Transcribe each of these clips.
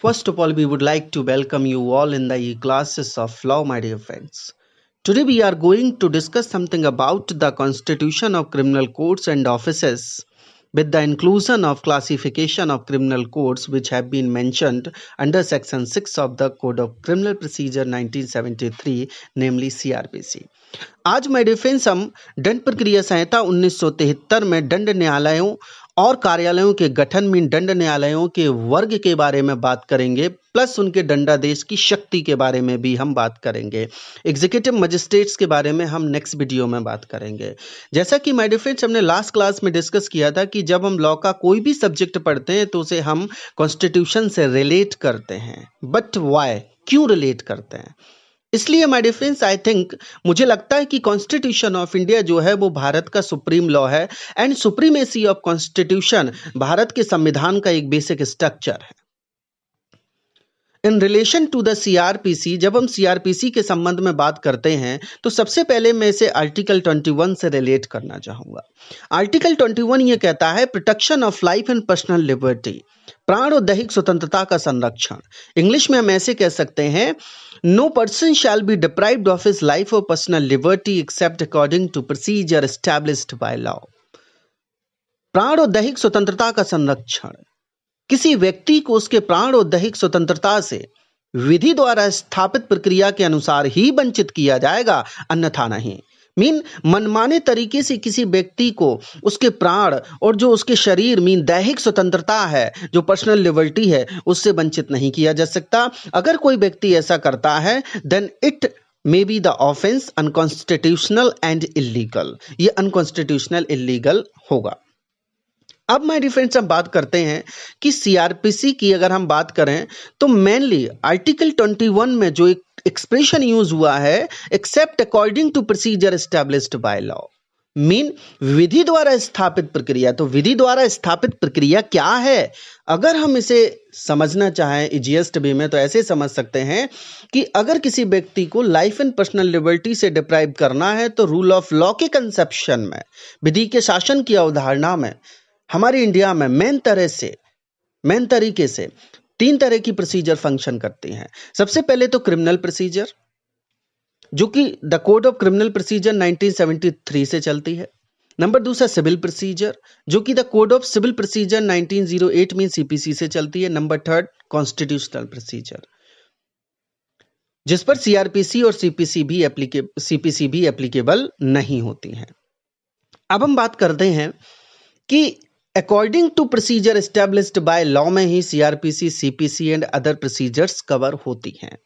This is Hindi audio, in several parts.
First of all, we would like to welcome you all in the classes of law, my dear friends. Today, we are going to discuss something about the constitution of criminal courts and offices with the inclusion of classification of criminal courts which have been mentioned under section 6 of the Code of Criminal Procedure 1973, namely CRPC. आज माय डिफेंस हम दंड प्रक्रिया संहिता 1973 में दंड न्यायालयों और कार्यालयों के गठन में दंड न्यायालयों के वर्ग के बारे में बात करेंगे, प्लस उनके दंडादेश की शक्ति के बारे में भी हम बात करेंगे। एग्जीक्यूटिव मजिस्ट्रेट्स के बारे में हम नेक्स्ट वीडियो में बात करेंगे। जैसा कि माय डियर फ्रेंड्स हमने लास्ट क्लास में डिस्कस किया था कि जब हम लॉ का कोई भी सब्जेक्ट पढ़ते हैं तो उसे हम कॉन्स्टिट्यूशन से रिलेट करते हैं। बट वाई, क्यों रिलेट करते हैं? इसलिए my dear friends I think मुझे लगता है कि कॉन्स्टिट्यूशन ऑफ इंडिया जो है वो भारत का सुप्रीम लॉ है and supremacy of constitution Bharat के संविधान का एक बेसिक स्ट्रक्चर है। In relation to the CrPC, जब हम सीआरपीसी के संबंध में बात करते हैं तो सबसे पहले मैं इसे आर्टिकल 21 से रिलेट करना चाहूंगा। आर्टिकल 21 ये कहता है protection of life and personal liberty, प्राण और दैहिक स्वतंत्रता का संरक्षण। इंग्लिश में हम ऐसे कह सकते हैं, no person shall be deprived of his life और personal liberty except according to procedure established by law. प्राण और दैहिक स्वतंत्रता का संरक्षण, किसी व्यक्ति को उसके प्राण और दैहिक स्वतंत्रता से विधि द्वारा स्थापित प्रक्रिया के अनुसार ही वंचित किया जाएगा, अन्यथा नहीं। मनमाने तरीके से किसी व्यक्ति को उसके प्राण और जो उसके शरीर दैहिक स्वतंत्रता है, जो पर्सनल लिबर्टी है, उससे वंचित नहीं किया जा सकता। अगर कोई व्यक्ति ऐसा करता है then it may be the offence unconstitutional and illegal. ये अनकॉन्स्टिट्यूशनल इलीगल होगा। अब माय डियर फ्रेंड्स हम बात करते हैं कि सीआरपीसी की अगर हम बात करें तो मेनली आर्टिकल 21 में जो एक एक्सप्रेशन यूज हुआ है, except according to procedure established by law, विधि द्वारा स्थापित प्रक्रिया। तो विधि द्वारा स्थापित प्रक्रिया क्या है? अगर हम इसे समझना चाहें इजीएस्ट वे में तो ऐसे समझ सकते हैं कि अगर किसी व्यक्ति को लाइफ एंड पर्सनल लिबर्टी से डिप्राइव करना है तो रूल ऑफ लॉ के कंसेप्शन में, विधि के शासन की अवधारणा में हमारे इंडिया में मेन तरीके से तीन तरह की प्रोसीजर फंक्शन करती हैं। सबसे पहले तो क्रिमिनल प्रोसीजर, जो कि the code of criminal procedure 1973 से चलती है। नंबर दूसरा सिविल प्रोसीजर, जो कि the code of civil procedure 1908 में सीपीसी से चलती है। नंबर थर्ड कॉन्स्टिट्यूशनल प्रोसीजर, जिस पर सीआरपीसी और सीपीसी भी एप्लीकेबल नहीं होती हैं। अब हम बात करते हैं कि according to procedure established by law में ही CrPC, CPC and other procedures cover होती हैं,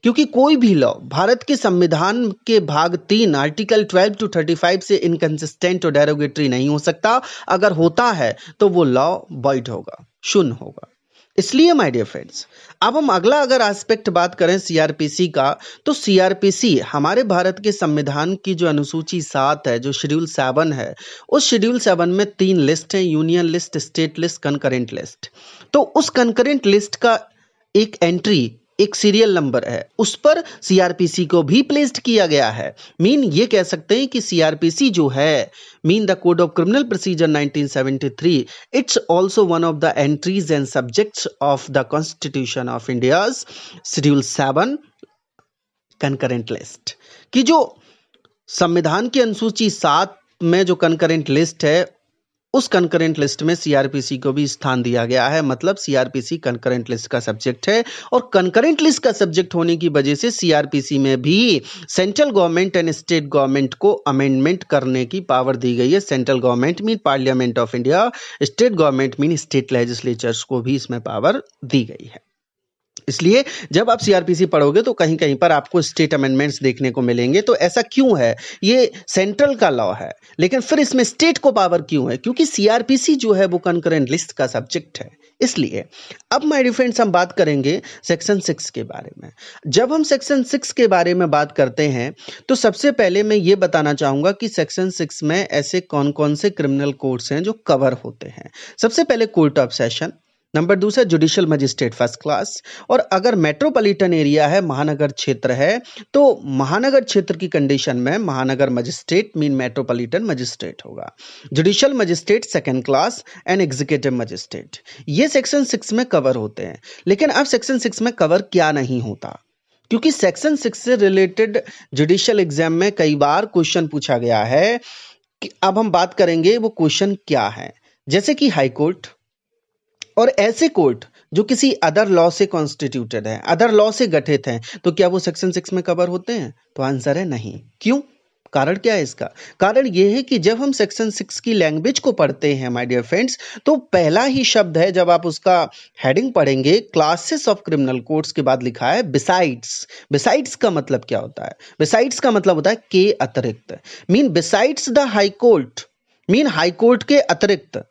क्योंकि कोई भी लॉ भारत के संविधान के भाग 3 आर्टिकल 12 to 35 से इनकंसिस्टेंट और डेरोगेटरी नहीं हो सकता। अगर होता है तो वो लॉ वॉइड होगा, शून्य होगा। इसलिए माय डियर फ्रेंड्स अब हम अगला अगर एस्पेक्ट बात करें सीआरपीसी का, तो सीआरपीसी हमारे भारत के संविधान की जो अनुसूची 7 है, जो शेड्यूल 7 है, उस शेड्यूल 7 में 3 लिस्ट है, union list, state list, concurrent list. तो उस कंकरेंट लिस्ट का एक एंट्री, एक सीरियल नंबर है, उस पर सीआरपीसी को भी प्लेस्ड किया गया है। ये कह सकते हैं कि सीआरपीसी जो है the code of criminal procedure 1973, it's also one of the entries and subjects of the constitution of India's schedule 7 concurrent list, कि जो संविधान की अनुसूची 7 में जो कंकरेंट लिस्ट है, उस कंकरेंट लिस्ट में सीआरपीसी को भी स्थान दिया गया है। मतलब सीआरपीसी कंकरेंट लिस्ट का सब्जेक्ट है, और कंकरेंट लिस्ट का सब्जेक्ट होने की वजह से सीआरपीसी में भी central government and state government को अमेंडमेंट करने की पावर दी गई है। Central government parliament of India, state government state legislatures को भी इसमें पावर दी गई है। इसलिए जब आप सीआरपीसी पढ़ोगे तो कहीं कहीं पर आपको स्टेट अमेंडमेंट्स देखने को मिलेंगे। तो ऐसा क्यों है? ये सेंट्रल का लॉ है, लेकिन फिर इसमें स्टेट को पावर क्यों है? क्योंकि सीआरपीसी जो है वो कंकरेंट लिस्ट का सब्जेक्ट है। इसलिए अब माय डियर फ्रेंड्स हम बात करेंगे सेक्शन 6 के बारे में। जब हम सेक्शन 6 के बारे में बात करते हैं तो सबसे पहले मैं ये बताना चाहूंगा कि सेक्शन 6 में ऐसे कौन कौन से क्रिमिनल कोड्स हैं जो कवर होते हैं। सबसे पहले कोर्ट ऑफ सेशन, नंबर दूसरा जुडिशियल मजिस्ट्रेट फर्स्ट क्लास। और अगर मेट्रोपॉलिटन एरिया है, महानगर क्षेत्र है, तो महानगर क्षेत्र की कंडीशन में महानगर मजिस्ट्रेट मीन मेट्रोपॉलिटन मजिस्ट्रेट होगा। Judicial magistrate second class and executive magistrate, ये सेक्शन 6 में कवर होते हैं। लेकिन अब सेक्शन 6 में कवर क्या नहीं होता, क्योंकि सेक्शन 6 से रिलेटेड जुडिशियल एग्जाम में कई बार क्वेश्चन पूछा गया है कि अब हम बात करेंगे वो क्वेश्चन क्या है। जैसे कि हाई कोर्ट और ऐसे कोर्ट जो किसी अदर लॉ से कॉन्स्टिट्यूटेड है, अदर लॉ से गठित हैं, तो क्या वो सेक्शन 6 में कवर होते हैं? तो आंसर है नहीं। क्यों? कारण क्या है इसका? कारण यह है कि जब हम सेक्शन 6 की लैंग्वेज को पढ़ते हैं माय डियर फ्रेंड्स, तो पहला ही शब्द है, जब आप उसका हेडिंग पढ़ेंगे, क्लासेस ऑफ क्रिमिनल कोड्स के बाद लिखा है बिसाइड्स। बिसाइड्स का मतलब क्या होता है? बिसाइड्स का मतलब होता है के अतिरिक्त, mean besides the high court, mean high court के अतिरिक्त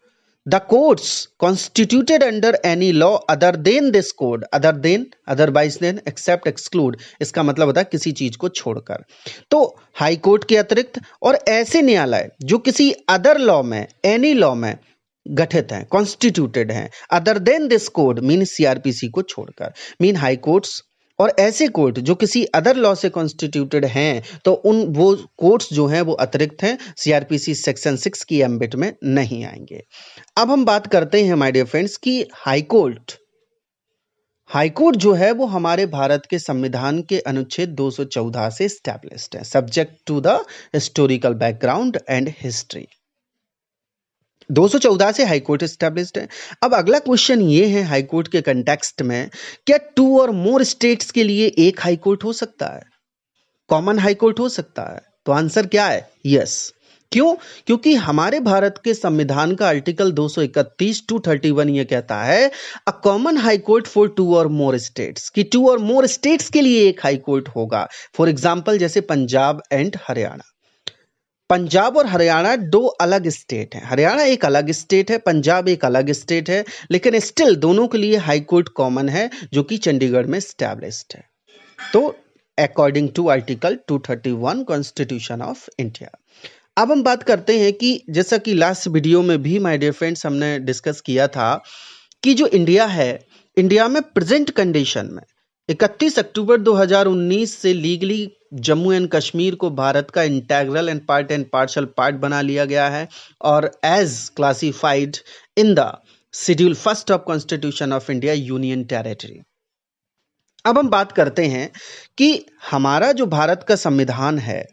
the courts constituted under any law other than this code, other than, otherwise than, except, exclude, इसका मतलब होता है किसी चीज को छोड़कर। तो हाई कोर्ट के अतिरिक्त और ऐसे न्यायालय जो किसी अदर लॉ में, एनी लॉ में गठित हैं, कॉन्स्टिट्यूटेड हैं, other than this code mean CrPC को छोड़कर, मीन हाई कोर्ट्स और ऐसे कोर्ट जो किसी अदर लॉ से कॉन्स्टिट्यूटेड हैं, तो उन वो कोर्ट्स जो हैं वो अतिरिक्त हैं, सीआरपीसी सेक्शन 6 की एम्बिट में नहीं आएंगे। अब हम बात करते हैं माय डियर फ्रेंड्स कि हाई कोर्ट जो है वो हमारे भारत के संविधान के अनुच्छेद 214 से एस्टैब्लिश्ड है, subject to the historical background and history. 214 से हाई कोर्ट एस्टैब्लिश्ड है। अब अगला क्वेश्चन ये है हाई कोर्ट के कंटेक्स्ट में, क्या 2 और मोर स्टेट्स के लिए एक हाई कोर्ट हो सकता है? कॉमन हाई कोर्ट हो सकता है? तो आंसर क्या है? यस। क्यों? क्योंकि हमारे भारत के संविधान का आर्टिकल 231 231 ये कहता है a common high court for 2 और मोर स्टेट्स, कि 2 और मोर स्टेट्स के लिए एक हाई कोर्ट होगा। फॉर एग्जांपल जैसे पंजाब एंड हरियाणा। पंजाब और हरियाणा 2 अलग स्टेट हैं, हरियाणा एक अलग स्टेट है, पंजाब एक अलग स्टेट है, लेकिन स्टिल दोनों के लिए हाई कोर्ट कॉमन है जो कि चंडीगढ़ में एस्टैब्लिश्ड है। तो according to article 231 constitution of India. अब हम बात करते हैं कि जैसा कि लास्ट वीडियो में भी माय डियर फ्रेंड्स हमने डिस्कस किया था कि जो इंडिया है, इंडिया में प्रेजेंट कंडीशन में 31 अक्टूबर 2019 से लीगली जम्मू एंड कश्मीर को भारत का इंटेग्रल एंड पार्शियल पार्ट बना लिया गया है और as classified in the schedule first of constitution of India union territory. अब हम बात करते हैं कि हमारा जो भारत का संविधान है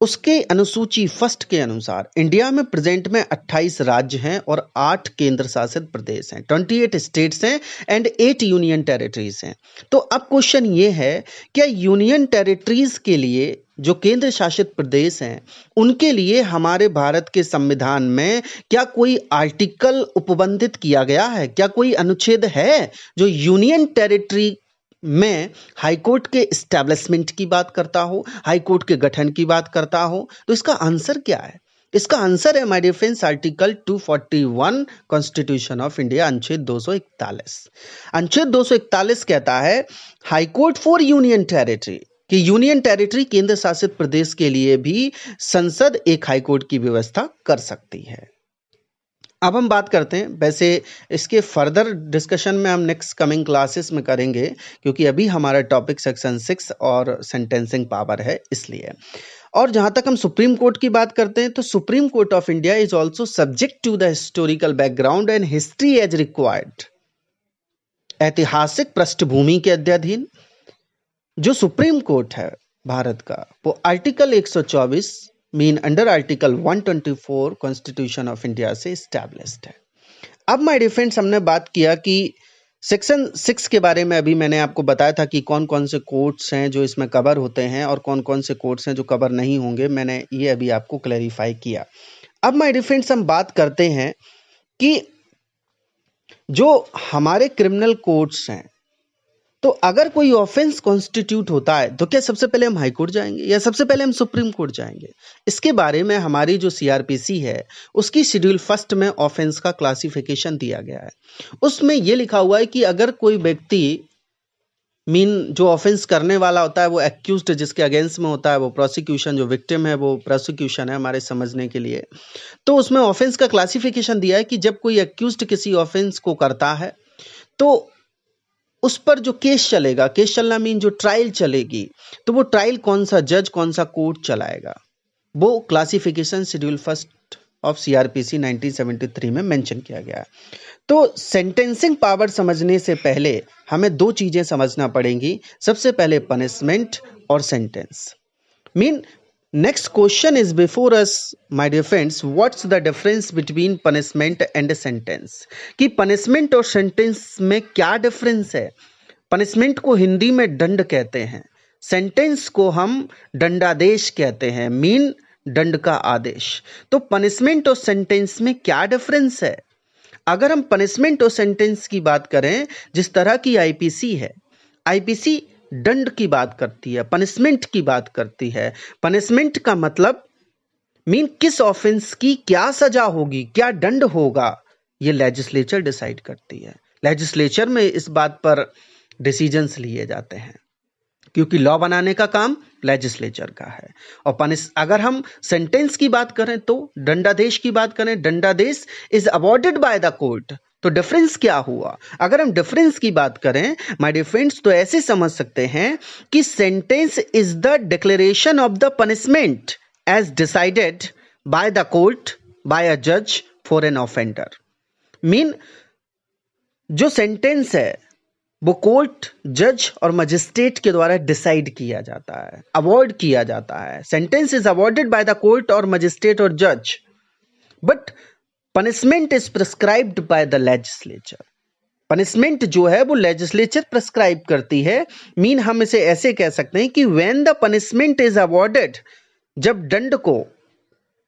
उसके अनुसूची फर्स्ट के अनुसार इंडिया में प्रेजेंट में 28 राज्य हैं और 8 केंद्र शासित प्रदेश हैं, 28 स्टेट्स हैं एंड 8 यूनियन टेरिटरीज हैं। तो अब क्वेश्चन ये है, क्या यूनियन टेरिटरीज के लिए जो केंद्र शासित प्रदेश हैं उनके लिए हमारे भारत के संविधान में क्या कोई आर्टिकल उपबंधित किया गया है? क्या कोई अनुच्छेद है जो यूनियन टेरिटरी में हाई कोर्ट के एस्टैब्लिशमेंट की बात करता हो, हाई कोर्ट के गठन की बात करता हो? तो इसका आंसर क्या है? इसका आंसर है my dear friends article 241 constitution of India, अनुच्छेद 241। अनुच्छेद 241 कहता है high court for union territory, कि यूनियन टेरिटरी केंद्र शासित प्रदेश के लिए भी संसद एक हाई कोर्ट की व्यवस्था कर सकती है। अब हम बात करते हैं, वैसे इसके फर्दर डिस्कशन में हम नेक्स्ट कमिंग क्लासेस में करेंगे क्योंकि अभी हमारा टॉपिक सेक्शन 6 और सेंटेंसिंग पावर है इसलिए। और जहां तक हम सुप्रीम कोर्ट की बात करते हैं तो supreme court of India is also subject to the historical background and history as required. ऐतिहासिक पृष्ठभूमि के अध्ययन जो सुप्रीम कोर्ट है भारत का वो article 124 mean under article 124 constitution of India से एस्टैब्लिश्ड है। अब माय डियर फ्रेंड्स हमने बात किया कि सेक्शन 6 के बारे में, अभी मैंने आपको बताया था कि कौन कौन से कोर्ट्स हैं जो इसमें कवर होते हैं और कौन कौन से कोर्ट्स हैं जो कवर नहीं होंगे, मैंने ये अभी आपको क्लैरिफाई किया। अब माय डियर फ्रेंड्स हम बात करते हैं कि जो हमारे क्रिमिनल कोर्ट्स हैं, तो अगर कोई ऑफेंस कॉन्स्टिट्यूट होता है तो क्या सबसे पहले हम हाई कोर्ट जाएंगे या सबसे पहले हम सुप्रीम कोर्ट जाएंगे? इसके बारे में हमारी जो सीआरपीसी है उसकी शेड्यूल फर्स्ट में ऑफेंस का क्लासिफिकेशन दिया गया है। उसमें यह लिखा हुआ है कि अगर कोई व्यक्ति मीन जो ऑफेंस करने वाला होता है वो एक्यूज्ड जिसके अगेंस्ट में होता है वो प्रोसिक्यूशन, जो विक्टिम है वो प्रोसिक्यूशन है हमारे समझने के लिए। तो उसमें ऑफेंस का क्लासिफिकेशन दिया है कि जब कोई एक्यूज्ड किसी ऑफेंस को करता है तो उस पर जो केस चलेगा, केस चलना मीन जो ट्रायल चलेगी, तो वो ट्रायल कौन सा जज कौन सा कोर्ट चलाएगा, वो classification schedule first of CrPC 1973 में मेंशन किया गया है। तो सेंटेंसिंग पावर समझने से पहले हमें दो चीजें समझना पड़ेंगी। सबसे पहले पनिशमेंट और sentence. Mean next question is before us my dear friends, what's the difference between punishment and sentence. कि पनिशमेंट और सेंटेंस में क्या डिफरेंस है। पनिशमेंट को हिंदी में दंड कहते हैं, सेंटेंस को हम दंडादेश कहते हैं, मीन दंड का आदेश। तो पनिशमेंट और सेंटेंस में क्या डिफरेंस है। अगर हम पनिशमेंट और सेंटेंस की बात करें, जिस तरह की आईपीसी है, आईपीसी दंड की बात करती है, पनिशमेंट की बात करती है। पनिशमेंट का मतलब मीन किस ऑफेंस की क्या सजा होगी, क्या दंड होगा, ये लेजिस्लेचर डिसाइड करती है। लेजिस्लेचर में इस बात पर डिसीजंस लिए जाते हैं, क्योंकि लॉ बनाने का काम लेजिस्लेचर का है। और अगर हम सेंटेंस की बात करें तो दंडादेश की बात करें, दंडादेश is awarded by the court. तो डिफरेंस क्या हुआ। अगर हम डिफरेंस की बात करें माय डियर फ्रेंड्स, तो ऐसे समझ सकते हैं कि sentence is the declaration of the punishment as decided by the court by a जज फॉर एन ऑफेंडर। मीन जो सेंटेंस है वो कोर्ट, जज और मजिस्ट्रेट के द्वारा डिसाइड किया जाता है, अवॉर्ड किया जाता है। Sentence is awarded by the court और मजिस्ट्रेट और जज, but punishment is prescribed bye the legislature. Punishment जो है वो लेजिस्लेचर प्रिस्क्राइब करती है। मीन हम इसे ऐसे कह सकते हैं कि when the punishment is awarded, जब दंड को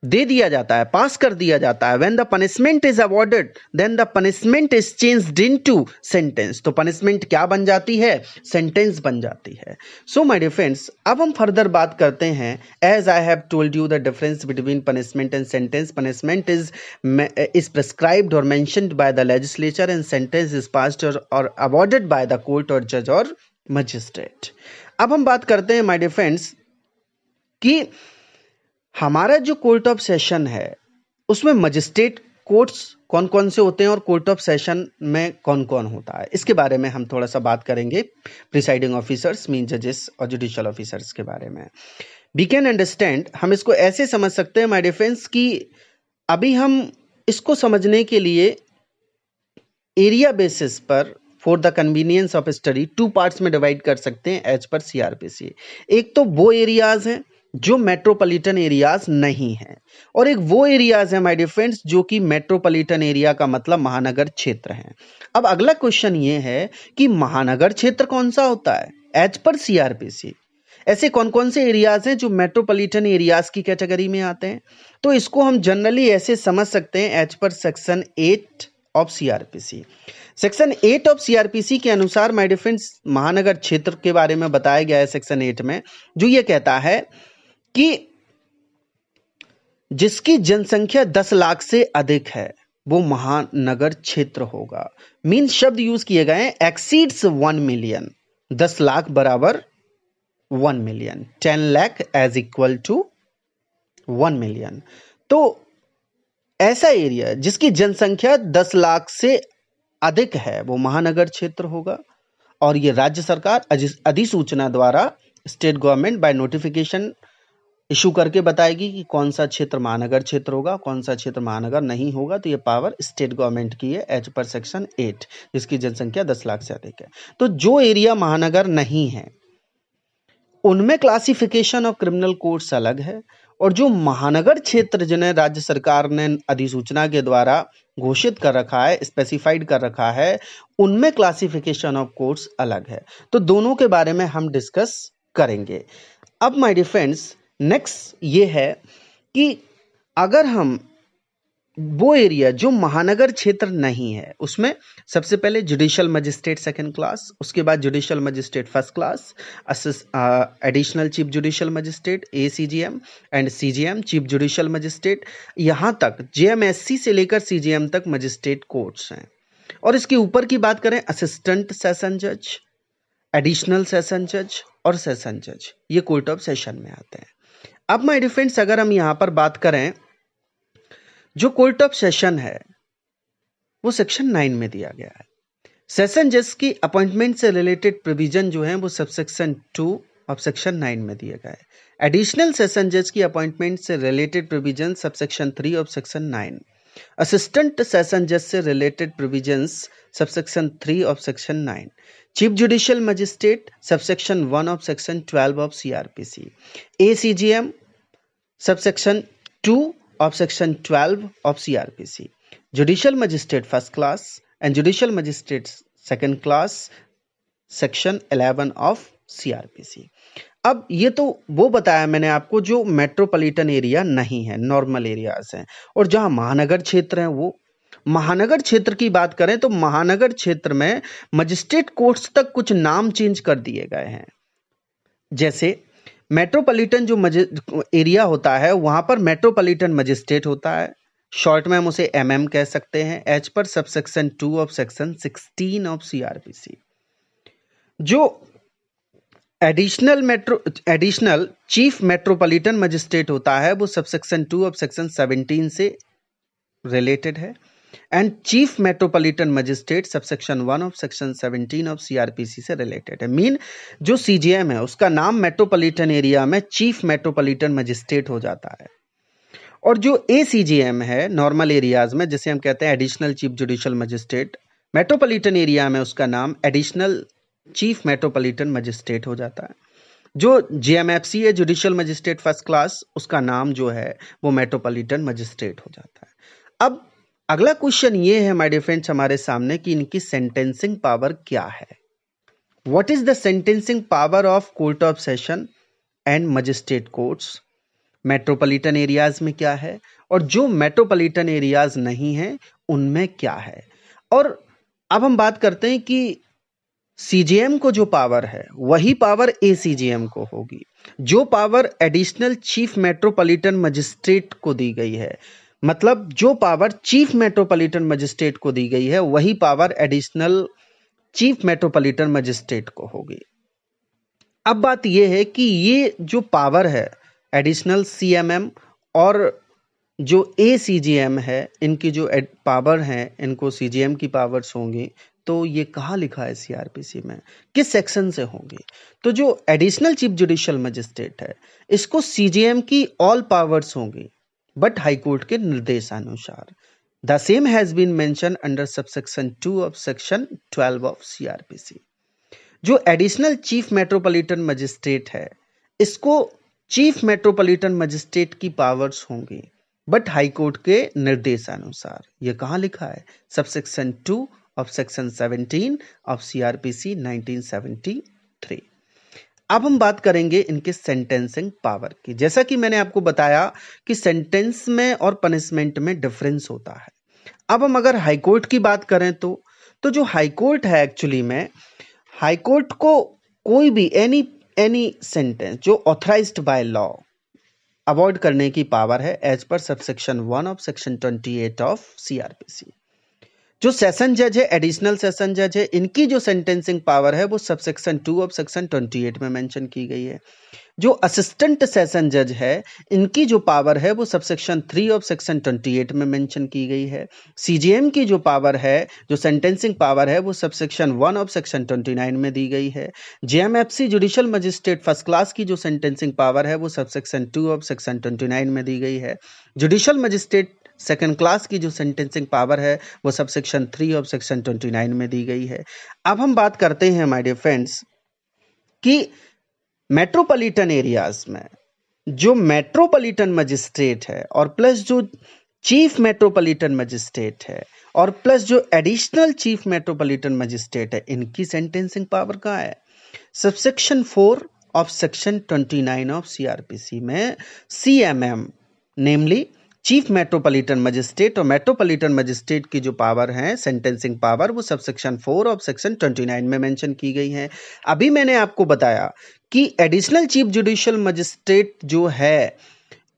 दे दिया जाता है, पास कर दिया जाता है, when the punishment is awarded then the punishment is changed into sentence. तो पनिशमेंट क्या बन जाती है, सेंटेंस बन जाती है। सो माय डियर फ्रेंड्स, अब हम फर्दर बात करते हैं। As I have told you the difference between punishment and sentence. Punishment is prescribed और mentioned by the legislature and sentence is passed और अवॉर्डेड बाय द कोर्ट और जज और मजिस्ट्रेट। अब हम बात करते हैं माय डियर फ्रेंड्स कि हमारा जो कोर्ट ऑफ सेशन है उसमें मजिस्ट्रेट कोर्ट्स कौन कौन से होते हैं और कोर्ट ऑफ सेशन में कौन कौन होता है, इसके बारे में हम थोड़ा सा बात करेंगे। प्रिसाइडिंग ऑफिसर्स मीन जजेस और जुडिशियल ऑफिसर्स के बारे में वी कैन अंडरस्टैंड। हम इसको ऐसे समझ सकते हैं माय डिफेंस की अभी हम इसको समझने के लिए एरिया बेसिस पर for the convenience of study two parts में डिवाइड कर सकते हैं एज पर सीआरपीसी। एक तो वो एरियाज हैं जो मेट्रोपॉलिटन एरियाज नहीं हैं, और एक वो एरियाज है माय डियर फ्रेंड्स जो कि मेट्रोपॉलिटन एरिया का मतलब महानगर क्षेत्र है। अब अगला क्वेश्चन ये है कि महानगर क्षेत्र कौन सा होता है एज पर सीआरपीसी। ऐसे कौन कौन से एरियाज हैं जो मेट्रोपॉलिटन एरियाज की कैटेगरी में आते हैं। तो इसको हम जनरली ऐसे समझ सकते हैं as per section 8 of CrPC. Section 8 of CrPC के अनुसार माय डियर फ्रेंड्स महानगर क्षेत्र के बारे में बताया गया है सेक्शन 8 में, जो ये कहता है कि जिसकी जनसंख्या 10 लाख से अधिक है वो महानगर क्षेत्र होगा। मीन शब्द यूज किए गए हैं एक्सीड्स 1 मिलियन। 10 लाख बराबर 1 million, 10 lakh as equal to 1 million. तो ऐसा एरिया जिसकी जनसंख्या 10 लाख से अधिक है वो महानगर क्षेत्र होगा, और ये राज्य सरकार अधिसूचना द्वारा state government by notification issue करके बताएगी कि कौन सा क्षेत्र महानगर क्षेत्र होगा, कौन सा क्षेत्र महानगर नहीं होगा। तो ये पावर स्टेट गवर्नमेंट की है एज पर सेक्शन 8, जिसकी जनसंख्या 10 लाख से अधिक है। तो जो एरिया महानगर नहीं है उनमें क्लासिफिकेशन ऑफ क्रिमिनल कोड्स अलग है, और जो महानगर क्षेत्र जिन्हें राज्य सरकार ने अधिसूचना के द्वारा घोषित कर रखा है, स्पेसिफाइड कर रखा है, उनमें क्लासिफिकेशन ऑफ कोड्स अलग है। तो दोनों के बारे में हम डिस्कस करेंगे। अब माय डियर फ्रेंड्स नेक्स्ट ये है कि अगर हम वो एरिया जो महानगर क्षेत्र नहीं है उसमें सबसे पहले जुडिशियल मजिस्ट्रेट सेकंड क्लास, उसके बाद judicial magistrate first class, additional chief judicial magistrate ACGM and CGM chief judicial magistrate, यहाँ तक जेएमएससी से लेकर सीजीएम तक मजिस्ट्रेट कोर्ट्स हैं। और इसके ऊपर की बात करें असिस्टेंट सेशन जज, एडिशनल सेशन जज और सेशन जज, ये कोर्ट ऑफ सेशन में आते हैं। अब माय डियर फ्रेंड्स, अगर हम यहां पर बात करें, जो कोर्ट ऑफ सेशन है वो सेक्शन 9 में दिया गया है। सेशन जज की अपॉइंटमेंट से रिलेटेड प्रोविजन जो है वो सबसेक्शन 2 ऑफ सेक्शन 9 में दिया गया है। एडिशनल सेशन जज की अपॉइंटमेंट से related provision subsection 3 of section 9। Assistant session जज से related provisions subsection 3 of section 9। Chief judicial magistrate subsection 1 of section 12 of CrPC. ACGM subsection 2 of section 12 of CRPC. Judicial Magistrate First Class and Judicial Magistrate Second Class Section 11 of CRPC. अब ये तो वो बताया मैंने आपको जो मेट्रोपॉलिटन एरिया नहीं है, नॉर्मल एरियाज हैं, और जहां महानगर क्षेत्र हैं वो। महानगर क्षेत्र की बात करें तो महानगर क्षेत्र में मजिस्ट्रेट कोर्ट्स तक कुछ नाम चेंज कर दिए गए हैं। जैसे मेट्रोपॉलिटन जो एरिया होता है वहां पर मेट्रोपॉलिटन मजिस्ट्रेट होता है, शॉर्ट में हम उसे एमएम कह सकते हैं, as per subsection 2 of section 16 of CrPC. जो एडिशनल चीफ मेट्रोपॉलिटन मजिस्ट्रेट होता है वो सबसेक्शन 2 ऑफ सेक्शन 17 से रिलेटेड है, and chief metropolitan magistrate subsection 1 of section 17 of CrPC से रिलेटेड है। मीन जो सीजीएम है उसका नाम मेट्रोपॉलिटन एरिया में चीफ मेट्रोपॉलिटन मजिस्ट्रेट हो जाता है, और जो एसीजीएम है नॉर्मल एरियाज में, जैसे हम कहते हैं additional chief judicial magistrate, metropolitan area में उसका नाम एडिशनल चीफ मेट्रोपॉलिटन मजिस्ट्रेट हो जाता है। जो जीएमएफसी है जुडिशियल मजिस्ट्रेट फर्स्ट क्लास, उसका नाम जो है वो मेट्रोपॉलिटन मजिस्ट्रेट हो जाता है। अब अगला क्वेश्चन ये है माय डियर फ्रेंड्स हमारे सामने कि इनकी सेंटेंसिंग पावर क्या है। What is the sentencing power of court of session and magistrate courts? Metropolitan areas में क्या है और जो मेट्रोपॉलिटन एरियाज नहीं है उनमें क्या है। और अब हम बात करते हैं कि सीजीएम को जो पावर है वही पावर एसीजीएम को होगी। जो power additional chief metropolitan magistrate को दी गई है, मतलब जो पावर चीफ मेट्रोपॉलिटन मजिस्ट्रेट को दी गई है वही power additional chief metropolitan magistrate को होगी। अब बात यह है कि ये जो पावर है एडिशनल सीएमएम और जो एसीजीएम है, इनकी जो पावर है, इनको सीजीएम की पावर्स होंगी, तो ये कहाँ लिखा है सीआरपीसी में, किस सेक्शन से होंगी? तो जो एडिशनल चीफ जुडिशियल मजिस्ट्रेट है इसको सीजीएम की ऑल पावर्स होंगी, बट हाईकोर्ट के निर्देशानुसार। The same has been mentioned under subsection 2 of section 12 of CrPC. जो एडिशनल चीफ मेट्रोपॉलिटन मजिस्ट्रेट है इसको चीफ मेट्रोपॉलिटन मजिस्ट्रेट की पावर्स होंगी, बट हाईकोर्ट के निर्देशानुसार। यह कहाँ लिखा है? Subsection 2 of section 17 of CrPC 1973। अब हम बात करेंगे इनके सेंटेंसिंग पावर की। जैसा कि मैंने आपको बताया कि सेंटेंस में और पनिशमेंट में डिफरेंस होता है। अब हम अगर हाईकोर्ट की बात करें तो जो हाईकोर्ट है एक्चुअली में, हाईकोर्ट को कोई भी एनी सेंटेंस जो ऑथराइज्ड बाय लॉ अवॉइड करने की पावर है as per subsection 1 of section 28 of CrPC. जो सेशन जज है, एडिशनल सेशन जज है, इनकी जो सेंटेंसिंग पावर है वो सबसेक्शन 2 ऑफ सेक्शन 28 में मेंशन की गई है। जो असिस्टेंट सेशन जज है इनकी जो पावर है वो सबसेक्शन 3 ऑफ सेक्शन 28 में मेंशन की गई है। सीजीएम की जो पावर है, जो सेंटेंसिंग पावर है, वो सबसेक्शन 1 ऑफ सेक्शन 29 में दी गई है। JMFC judicial magistrate first class की जो सेंटेंसिंग पावर है वो सबसेक्शन 2 ऑफ सेक्शन 29 में दी गई है। जुडिशियल मजिस्ट्रेट सेकंड क्लास की जो सेंटेंसिंग पावर है वो सबसेक्शन 3 ऑफ सेक्शन 29 में दी गई है। अब हम बात करते हैं माय डियर फ्रेंड्स कि मेट्रोपॉलिटन एरियाज में जो मेट्रोपॉलिटन मजिस्ट्रेट है और प्लस जो चीफ मेट्रोपॉलिटन मजिस्ट्रेट है और प्लस जो एडिशनल चीफ मेट्रोपॉलिटन मजिस्ट्रेट है, इनकी सेंटेंसिंग पावर कहाँ है? Subsection 4 of section 29 of CrPC में सीएमएम, नेमली चीफ मेट्रोपॉलिटन मजिस्ट्रेट और मेट्रोपॉलिटन मजिस्ट्रेट की जो पावर है सेंटेंसिंग पावर, वो सबसेक्शन 4 ऑफ सेक्शन 29 में मेंशन की गई है। अभी मैंने आपको बताया कि एडिशनल चीफ जुडिशियल मजिस्ट्रेट जो है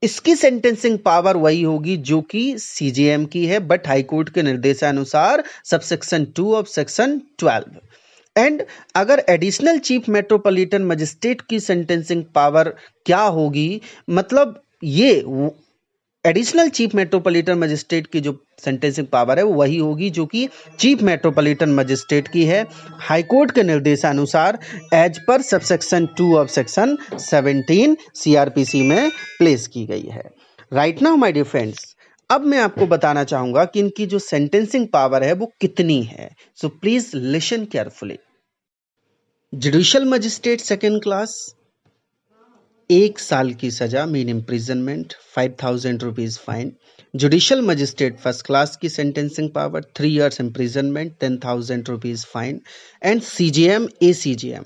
इसकी सेंटेंसिंग पावर वही होगी जो कि सीजीएम की है, बट हाईकोर्ट के निर्देशानुसार सबसेक्शन 2 ऑफ सेक्शन 12। एंड अगर एडिशनल चीफ मेट्रोपॉलिटन मजिस्ट्रेट की सेंटेंसिंग पावर क्या होगी, मतलब ये एडिशनल चीफ मेट्रोपॉलिटन मजिस्ट्रेट की जो सेंटेंसिंग पावर है वो वही होगी जो कि चीफ मेट्रोपॉलिटन मजिस्ट्रेट की है, हाईकोर्ट के निर्देशानुसार as per subsection 2 of section 17 CrPC में प्लेस की गई है। Right now my dear friends, अब मैं आपको बताना चाहूंगा कि इनकी जो सेंटेंसिंग पावर है वो कितनी है। So please listen carefully. Judicial magistrate second class 1 साल की सजा mean imprisonment, 5,000 rupees fine. Judicial magistrate first class की sentencing power 3 years imprisonment, 10,000 rupees fine. And CGM ACGM,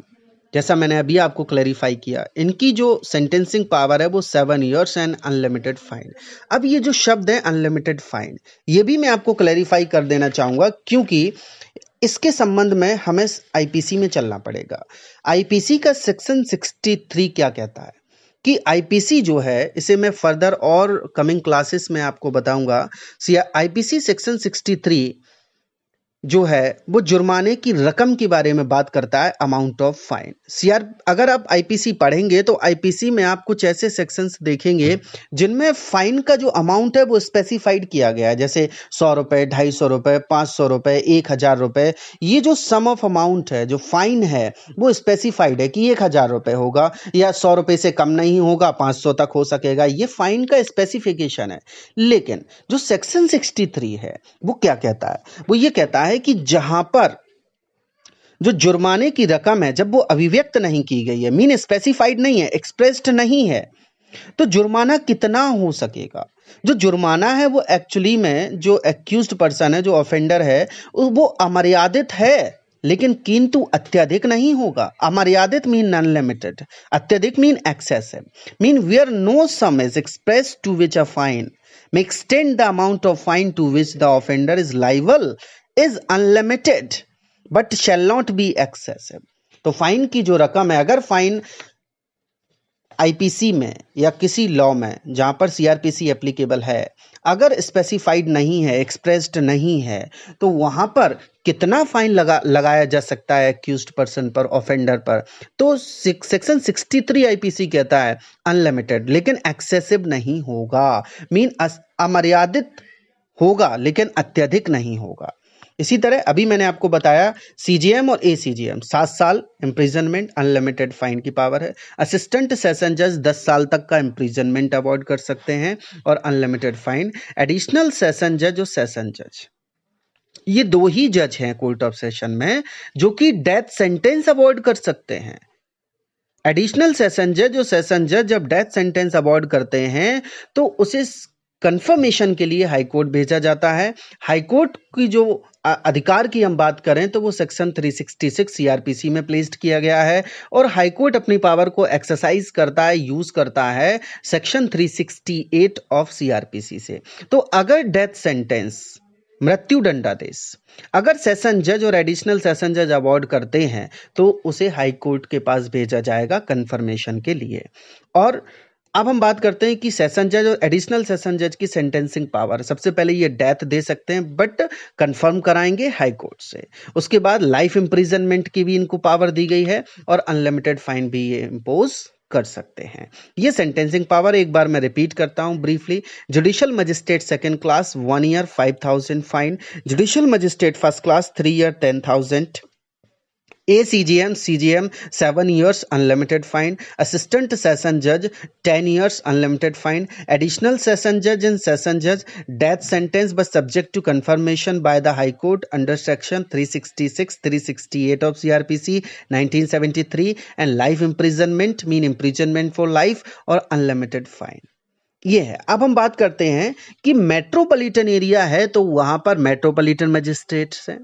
जैसा मैंने अभी आपको क्लैरिफाई किया, इनकी जो सेंटेंसिंग पावर है वो 7 इयर्स एंड अनलिमिटेड फाइन। अब ये जो शब्द है अनलिमिटेड फाइन, ये भी मैं आपको क्लैरिफाई कर देना चाहूंगा क्योंकि इसके संबंध में हमें आईपीसी में चलना पड़ेगा। आईपीसी का सेक्शन 63 क्या कहता है कि आईपीसी जो है, इसे मैं फर्दर और कमिंग क्लासेस में आपको बताऊंगा। आईपीसी सेक्शन 63 जो है वो जुर्माने की रकम के बारे में बात करता है, अमाउंट ऑफ फाइन। अगर आप आईपीसी पढ़ेंगे तो आईपीसी में आप कुछ ऐसे सेक्शंस देखेंगे जिनमें फाइन का जो अमाउंट है वो स्पेसिफाइड किया गया है, जैसे 100 रुपए, 250 रुपए, 500 रुपए, 1,000 रुपए। ये जो सम ऑफ अमाउंट है, जो फाइन है, वो स्पेसिफाइड है कि 1,000 रुपए होगा या 100 रुपए से कम नहीं होगा, 500 तक हो सकेगा। ये फाइन का स्पेसिफिकेशन है। लेकिन जो सेक्शन 63 है वो क्या कहता है, वो ये कहता है कि जहां पर जो जुर्माने की रकम है जब वो अभिव्यक्त नहीं की गई है, मीन स्पेसिफाइड नहीं है, एक्सप्रेस्ड नहीं है, तो जुर्माना कितना हो सकेगा। जो जुर्माना है वो एक्चुअली में जो एक्यूज्ड पर्सन है, जो ऑफेंडर है, वो अमर्यादित है, लेकिन किंतु अत्यधिक नहीं होगा। अमर्यादित मीन अनलिमिटेड, अत्यधिक mean excessive, mean where no sum is express to which a fine may extend the amount of fine to which the offender is liable is unlimited but shall not be excessive। तो फाइन की जो रकम है, अगर फाइन आईपीसी में या किसी लॉ में जहां पर सीआरपीसी एप्लीकेबल है, अगर स्पेसिफाइड नहीं है, एक्सप्रेस्ड नहीं है, तो वहां पर कितना फाइन लगाया जा सकता है एक्यूज्ड पर्सन पर, ऑफेंडर पर। तो सेक्शन 63 आईपीसी कहता है अनलिमिटेड, लेकिन एक्सेसिव नहीं होगा, मीन अमर्यादित होगा लेकिन अत्यधिक नहीं होगा। इसी तरह अभी मैंने आपको बताया सीजीएम और एसीजीएम 7 साल इम्प्रिजनमेंट, अनलिमिटेड फाइन की पावर है। असिस्टेंट सेशन जज 10 साल तक का इम्प्रिजनमेंट अवॉइड कर सकते हैं और अनलिमिटेड फाइन। एडिशनल सेशन जज और सेशन जज, ये 2 ही जज हैं कोर्ट ऑफ सेशन में जो कि डेथ सेंटेंस अवॉइड कर सकते हैं। एडिशनल सेशन जज और सेशन जज जब डेथ सेंटेंस अवॉइड करते हैं तो उसे कंफर्मेशन के लिए हाईकोर्ट भेजा जाता है। हाईकोर्ट की जो अधिकार की हम बात करें तो वो सेक्शन 366 सीआरपीसी में प्लेस्ड किया गया है और हाईकोर्ट अपनी पावर को एक्सरसाइज करता है, यूज करता है सेक्शन 368 ऑफ सीआरपीसी से। तो अगर डेथ सेंटेंस, मृत्यु दंडादेश, अगर सेशन जज और एडिशनल सेशन जज अवॉर्ड करते हैं तो उसे हाई कोर्ट के पास भेजा जाएगा कंफर्मेशन के लिए। और अब हम बात करते हैं कि सेशन जज और एडिशनल सेशन जज की सेंटेंसिंग पावर। सबसे पहले ये डेथ दे सकते हैं बट कंफर्म कराएंगे हाई कोर्ट से। उसके बाद लाइफ इंप्रिजनमेंट की भी इनको पावर दी गई है और अनलिमिटेड फाइन भी ये इम्पोज कर सकते हैं। ये सेंटेंसिंग पावर एक बार मैं रिपीट करता हूं briefly. Judicial magistrate second class 1 year 5,000 fine, judicial magistrate first class 3 year 10,000, ACGM CGM 7 years unlimited fine, assistant session judge 10 years unlimited fine, additional session judge and session judge death sentence but subject to confirmation by the high court under section 366 368 of CRPC 1973 and life imprisonment mean imprisonment for life और unlimited fine। ये है। अब हम बात करते हैं कि मेट्रोपॉलिटन एरिया है तो वहां पर मेट्रोपॉलिटन मजिस्ट्रेट्स हैं,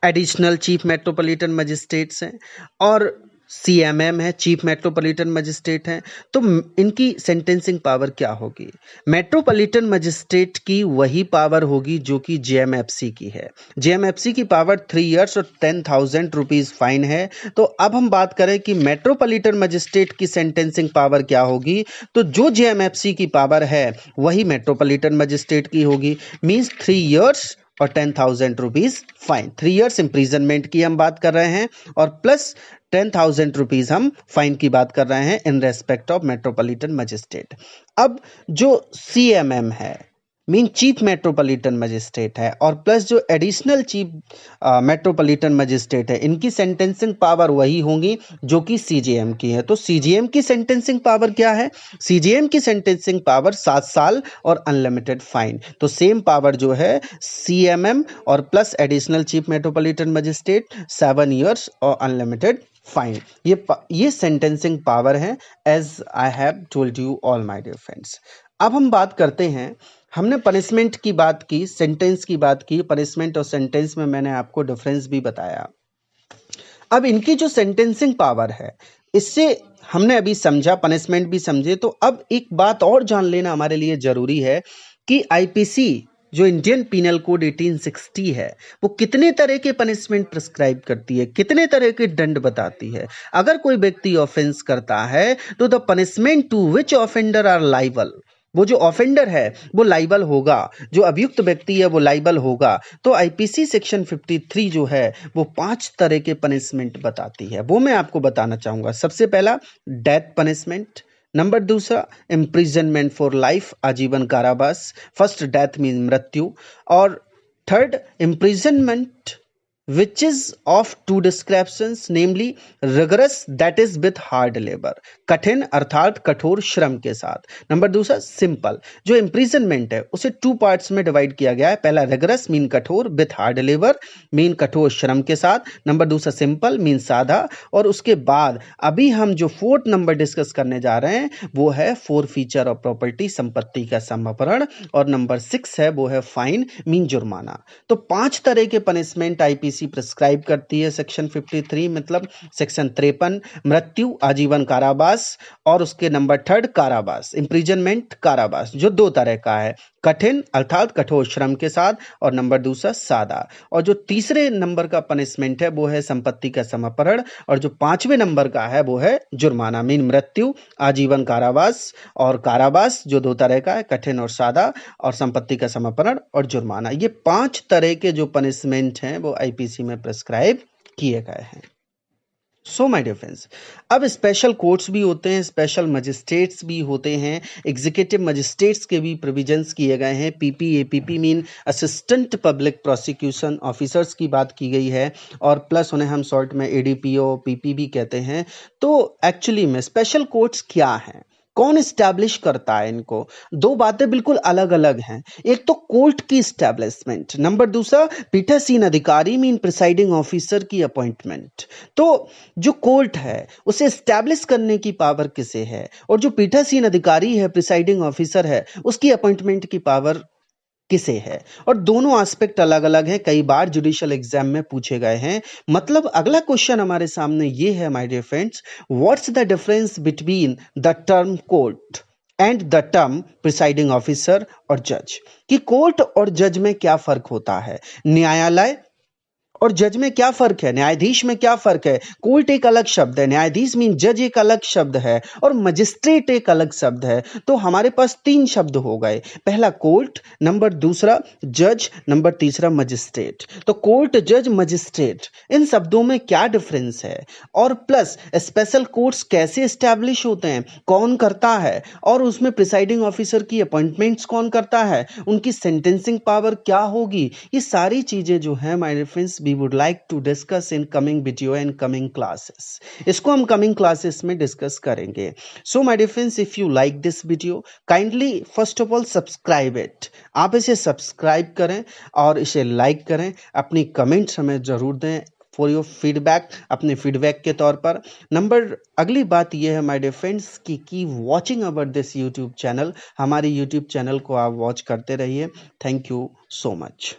एडिशनल चीफ मेट्रोपॉलिटन मजिस्ट्रेट्स हैं और सीएमएम है, चीफ मेट्रोपॉलिटन मजिस्ट्रेट हैं। तो इनकी सेंटेंसिंग पावर क्या होगी? मेट्रोपॉलिटन मजिस्ट्रेट की वही पावर होगी जो कि जेएमएफसी की है। जेएमएफसी की पावर 3 इयर्स और 10,000 रुपीज फाइन है। तो अब हम बात करें कि मेट्रोपॉलिटन मजिस्ट्रेट की सेंटेंसिंग पावर क्या होगी, तो जो जेएमएफसी की पावर है वही मेट्रोपॉलिटन मजिस्ट्रेट की होगी, मींस 3 इयर्स और 10,000 रुपीज फाइन। 3 इयर्स इम्प्रिजनमेंट की हम बात कर रहे हैं और प्लस 10,000 रुपीज हम फाइन की बात कर रहे हैं in respect of metropolitan magistrate. अब जो CMM है मीन चीफ मेट्रोपॉलिटन मजिस्ट्रेट है और प्लस जो एडिशनल चीफ मेट्रोपॉलिटन मजिस्ट्रेट है, इनकी सेंटेंसिंग पावर वही होंगी जो कि CJM की है। तो CJM की सेंटेंसिंग पावर क्या है? CJM की सेंटेंसिंग पावर 7 साल और अनलिमिटेड फाइन। तो सेम पावर जो है CMM और plus additional chief metropolitan magistrate 7 years और अनलिमिटेड फाइन। ये सेंटेंसिंग पावर है as I have told you all my dear friends. अब हम बात करते हैं, हमने पनिशमेंट की बात की, सेंटेंस की बात की, पनिशमेंट और सेंटेंस में मैंने आपको डिफरेंस भी बताया। अब इनकी जो सेंटेंसिंग पावर है, इससे हमने अभी समझा, पनिशमेंट भी समझे, तो अब एक बात और जान लेना हमारे लिए जरूरी है कि IPC जो इंडियन पीनल कोड 1860 है, वो कितने तरह के पनिशमेंट प्रिस्क्राइब करती है, कितने तरह के दंड बताती है। अगर कोई व्यक्ति ऑफेंस करता है तो the punishment to which offender are liable, वो जो ऑफेंडर है वो लाइबल होगा, जो अभियुक्त व्यक्ति है वो लाइबल होगा। तो IPC सेक्शन 53 जो है वो 5 तरह के पनिशमेंट बताती है, वो मैं आपको बताना चाहूंगा। सबसे पहला डेथ पनिशमेंट, नंबर दूसरा इम्प्रिजनमेंट फॉर लाइफ, आजीवन कारावास, फर्स्ट डेथ मीन मृत्यु, और third imprisonment which is of two descriptions, namely rigorous that is with hard labor, कठिन अर्थात कठोर श्रम के साथ। नंबर दूसरा सिंपल, जो इम्प्रिजनमेंट है उसे 2 पार्ट्स में डिवाइड किया गया है। पहला रिगरस मीन कठोर, विथ हार्ड लेबर मीन कठोर श्रम के साथ, नंबर दूसरा सिंपल मीन सादा, और उसके बाद अभी हम जो 4th नंबर डिस्कस करने जा रहे हैं वो है फॉरफीचर ऑफ प्रॉपर्टी, संपत्ति का समापरण, और नंबर 6 है वो है फाइन मीन जुर्माना। तो 5 तरह के पनिशमेंट IPC प्रिस्क्राइब करती है सेक्शन 53, मतलब सेक्शन 53 मृत्यु, आजीवन कारावास, और उसके नंबर 3 कारावास, इम्प्रिजनमेंट कारावास, जो 2 तरह का है, कठिन अर्थात कठोर श्रम के साथ, और नंबर दूसरा सादा। और जो तीसरे नंबर का पनिशमेंट है वो है संपत्ति का समापरण, और जो 5वें नंबर का है वो है जुर्माना मीन मृत्यु, आजीवन कारावास, और कारावास जो 2 तरह का है, कठिन और सादा, और संपत्ति का समापरण और जुर्माना। ये 5 तरह के जो पनिशमेंट हैं वो IPC में प्रिस्क्राइब किए गए हैं। सो माय डियर फ्रेंड्स, अब स्पेशल कोर्ट्स भी होते हैं, स्पेशल मजिस्ट्रेट्स भी होते हैं, एग्जीक्यूटिव मजिस्ट्रेट्स के भी प्रोविजंस किए गए हैं। PPAPP mean assistant public prosecution officers की बात की गई है, और प्लस उन्हें हम शॉर्ट में ADPO PP भी कहते हैं। तो एक्चुअली में स्पेशल कोर्ट्स क्या हैं, कौन स्टैब्लिश करता है इनको? 2 बातें बिल्कुल अलग अलग हैं। एक तो कोर्ट की स्टैब्लिशमेंट, नंबर दूसरा पीठासीन अधिकारी मीन प्रिसाइडिंग ऑफिसर की अपॉइंटमेंट। तो जो कोर्ट है उसे स्टैब्लिश करने की पावर किसे है, और जो पीठासीन अधिकारी है, प्रिसाइडिंग ऑफिसर है, उसकी अपॉइंटमेंट की पावर किसे है। और दोनों एस्पेक्ट अलग अलग हैं, कई बार जुडिशियल एग्जाम में पूछे गए हैं। मतलब अगला क्वेश्चन हमारे सामने ये है my dear friends, what's the difference between the term court and the term presiding officer और जज, कि कोर्ट और जज में क्या फर्क होता है, न्यायालय और जज में क्या फर्क है, न्यायाधीश में क्या फर्क है। कोर्ट एक अलग शब्द है, न्यायाधीश मीन जज एक अलग शब्द है, और मजिस्ट्रेट एक अलग शब्द है। तो हमारे पास 3 शब्द हो गए, पहला कोर्ट, नंबर दूसरा जज, नंबर तीसरा मजिस्ट्रेट। तो कोर्ट, जज, मजिस्ट्रेट, इन शब्दों में क्या डिफरेंस है, और प्लस स्पेशल कोर्ट्स कैसे एस्टैब्लिश होते हैं, कौन करता है, और उसमें प्रिसाइडिंग ऑफिसर की अपॉइंटमेंट्स कौन करता है, उनकी सेंटेंसिंग पावर क्या होगी, ये सारी चीजें जो है my friends we would like to discuss in coming video and coming classes. इसको हम coming classes में discuss करेंगे। So my dear friends, if you like this video, kindly first of all subscribe it. आप इसे subscribe करें और इसे like करें, अपनी comments हमें जरूर दें फॉर योर फीडबैक, अपने फीडबैक के तौर पर। अगली बात यह है माय डियर फ्रेंड्स कि keep watching our this YouTube channel, हमारी यूट्यूब चैनल को आप वॉच करते रहिए। Thank you so much.